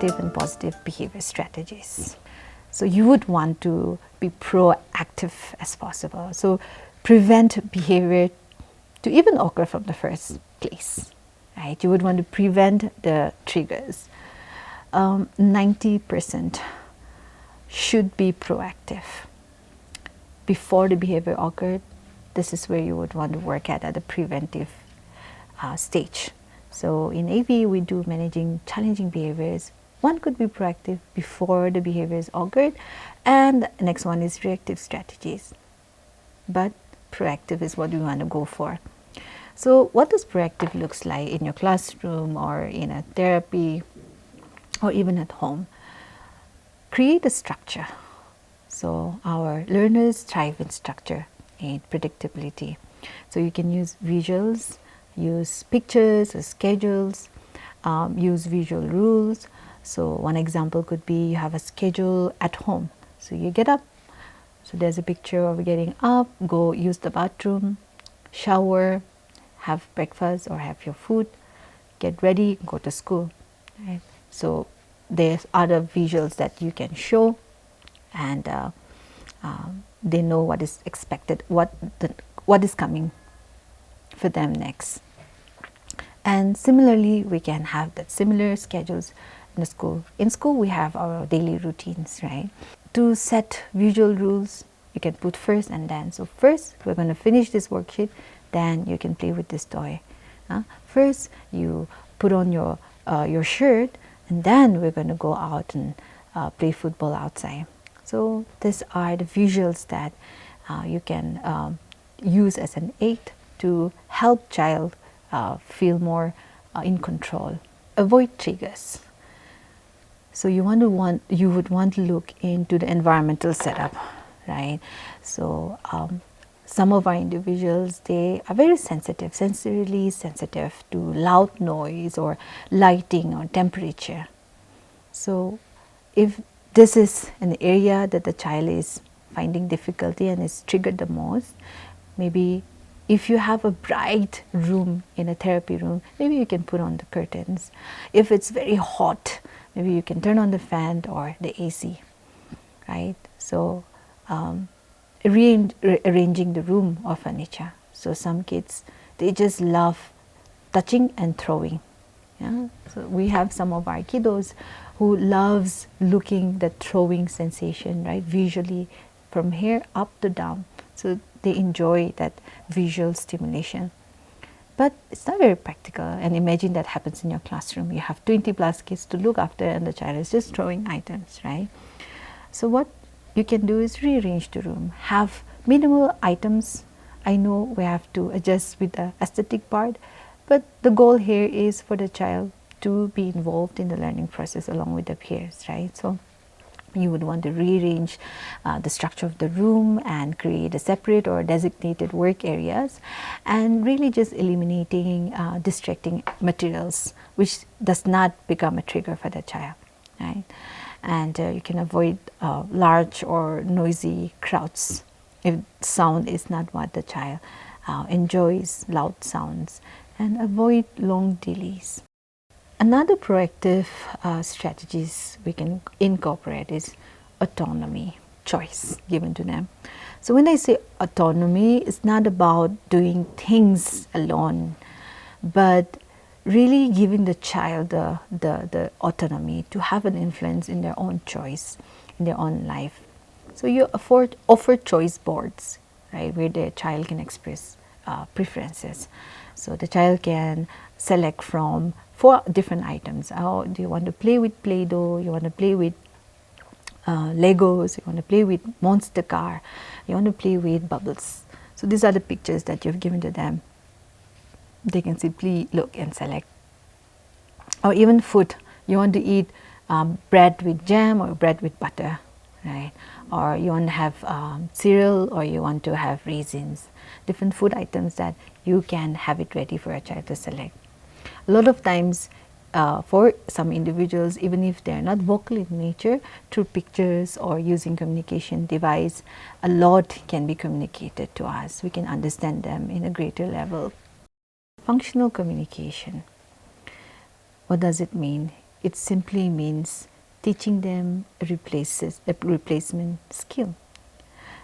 negative and positive behavior strategies. So you would want to be proactive as possible. So prevent behavior to even occur from the first place, right? You would want to prevent the triggers. 90% should be proactive. Before the behavior occurred, this is where you would want to work at the preventive stage. So in AV, we do managing challenging behaviors. One could be proactive before the behaviors occurred, and the next one is reactive strategies. But proactive is what we want to go for. So what does proactive looks like in your classroom or in a therapy or even at home? Create a structure. So our learners thrive in structure and predictability. So you can use visuals, use pictures, schedules, use visual rules. So one example could be you have a schedule at home. So you get up, so there's a picture of getting up, go use the bathroom, shower, have breakfast or have your food, get ready, go to school. Right? So there's other visuals that you can show, and they know what is expected, what is coming for them next. And similarly, we can have that similar schedules in the school. In school, we have our daily routines, right? To set visual rules, you can put first and then. So first, we're going to finish this worksheet, then you can play with this toy. First, you put on your shirt, and then we're going to go out and play football outside. So these are the visuals that you can use as an aid to help child feel more in control. Avoid triggers. So you would want to look into the environmental setup, right? So some of our individuals, they are very sensitive, sensorily sensitive to loud noise or lighting or temperature. So if this is an area that the child is finding difficulty and is triggered the most, maybe if you have a bright room in a therapy room, maybe you can put on the curtains. If it's very hot, maybe you can turn on the fan or the AC, right? So arranging the room or furniture. So some kids, they just love touching and throwing. Yeah? So we have some of our kiddos who loves looking the throwing sensation, right? Visually from here up to down. So they enjoy that visual stimulation. But it's not very practical, and imagine that happens in your classroom. You have 20 plus kids to look after and the child is just throwing items, right? So what you can do is rearrange the room, have minimal items. I know we have to adjust with the aesthetic part, but the goal here is for the child to be involved in the learning process along with the peers, right? So you would want to rearrange the structure of the room and create a separate or designated work areas, and really just eliminating distracting materials which does not become a trigger for the child, right? And you can avoid large or noisy crowds if sound is not what the child enjoys, loud sounds, and avoid long delays. Another proactive strategies we can incorporate is autonomy, choice given to them. So when I say autonomy, it's not about doing things alone, but really giving the child the autonomy to have an influence in their own choice, in their own life. So you offer choice boards, right, where the child can express preferences. So the child can select from 4 different items. Oh, do you want to play with Play-Doh? You want to play with Legos? You want to play with Monster Car? You want to play with Bubbles? So these are the pictures that you've given to them. They can simply look and select. Or even food. You want to eat bread with jam or bread with butter, right? Or you want to have cereal, or you want to have raisins. Different food items that you can have it ready for a child to select. A lot of times for some individuals, even if they are not vocal in nature, through pictures or using communication device, a lot can be communicated to us. We can understand them in a greater level. Functional communication. What does it mean? it simply means teaching them a replacement skill.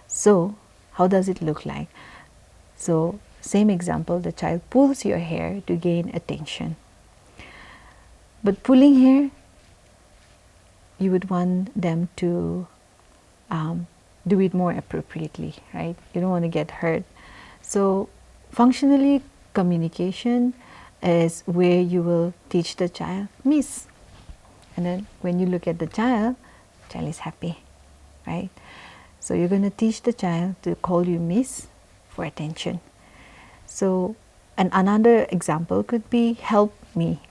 So, how does it look like? So, same example, the child pulls your hair to gain attention. But pulling hair, you would want them to do it more appropriately, right? You don't want to get hurt. So, functionally, communication is where you will teach the child, miss. And then when you look at the child is happy, right? So, you're going to teach the child to call you miss for attention. So, and another example could be help me.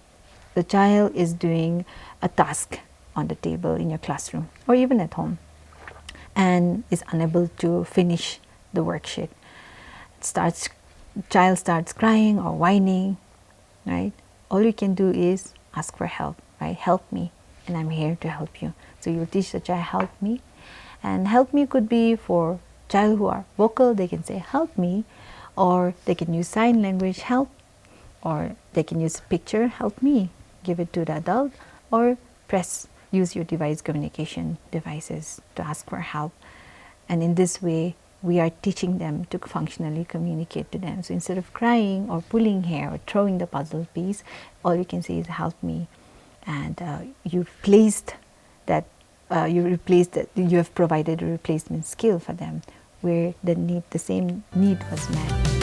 The child is doing a task on the table in your classroom or even at home and is unable to finish the worksheet. Child starts crying or whining, right? All you can do is ask for help, right? Help me, and I'm here to help you. So you teach the child, help me. And help me could be for child who are vocal, they can say help me, or they can use sign language, help, or they can use picture, help me, give it to the adult, or use your device communication devices to ask for help. And in this way, we are teaching them to functionally communicate to them. So instead of crying or pulling hair or throwing the puzzle piece, all you can say is help me. And you have provided a replacement skill for them where the same need was met.